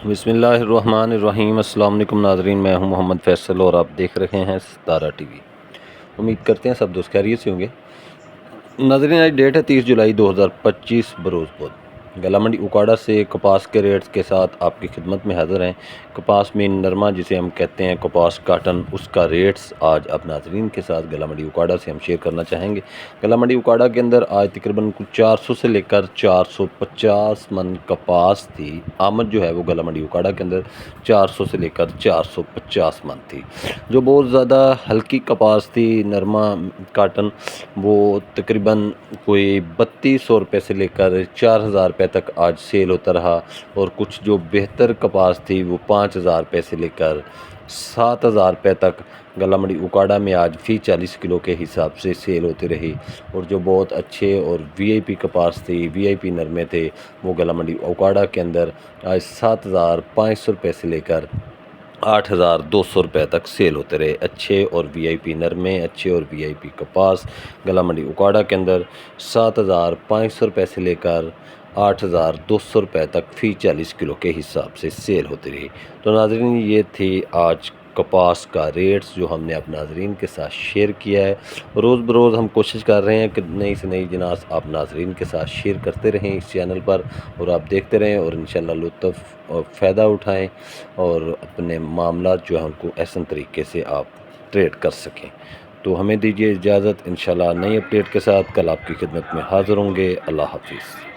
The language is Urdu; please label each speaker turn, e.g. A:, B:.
A: بسم اللہ الرحمن الرحیم۔ السلام علیکم ناظرین، میں ہوں محمد فیصل اور آپ دیکھ رہے ہیں ستارہ ٹی وی۔ امید کرتے ہیں سب دوست خیریت سے ہوں گے۔ ناظرین، آج ڈیٹ ہے 30 جولائی 2025 بروز بدھ۔ گلا منڈی اکاڑا سے کپاس کے ریٹس کے ساتھ آپ کی خدمت میں حاضر ہیں۔ کپاس میں نرما جسے ہم کہتے ہیں کپاس کاٹن، اس کا ریٹس آج اب ناظرین کے ساتھ گلا منڈی اکاڑا سے ہم شیئر کرنا چاہیں گے۔ گلا منڈی اکاڑا کے اندر آج تقریباً 400 سے لے کر 450 من کپاس تھی۔ آمد جو ہے وہ گلا منڈی اکاڑا کے اندر 400 سے لے کر 450 من تھی۔ جو بہت زیادہ ہلکی کپاس تھی نرما کاٹن، وہ تقریباً کوئی 3200 روپے سے لے کر 4000 روپے تک آج سیل ہوتا رہا، اور کچھ جو بہتر کپاس تھی وہ 5000 روپے سے لے کر 7000 روپے تک گلا منڈی اکاڑا میں آج فی 40 کلو کے حساب سے سیل ہوتی رہی۔ اور جو بہت اچھے اور وی آئی پی کپاس تھی، وی آئی پی نرمے تھے، وہ گلا منڈی اکاڑا کے اندر آج 7500 روپے سے لے کر 8200 روپے تک سیل ہوتے رہے۔ اچھے اور وی آئی پی نرمے، اچھے اور وی آئی پی کپاس گلا منڈی اکاڑا کے اندر 7500 روپے سے لے کر 8200 روپے تک فی 40 کلو کے حساب سے سیل ہوتی رہی۔ تو ناظرین، یہ تھی آج کپاس کا ریٹس جو ہم نے اب ناظرین کے ساتھ شیئر کیا ہے۔ روز بروز ہم کوشش کر رہے ہیں کہ نئی سے نئی جناس آپ ناظرین کے ساتھ شیئر کرتے رہیں اس چینل پر، اور آپ دیکھتے رہیں اور انشاءاللہ لطف اور فائدہ اٹھائیں، اور اپنے معاملات جو ہیں ان کو احسن طریقے سے آپ ٹریڈ کر سکیں۔ تو ہمیں دیجیے اجازت، انشاءاللہ نئی اپڈیٹ کے ساتھ کل آپ کی خدمت میں حاضر ہوں گے۔ اللہ حافظ۔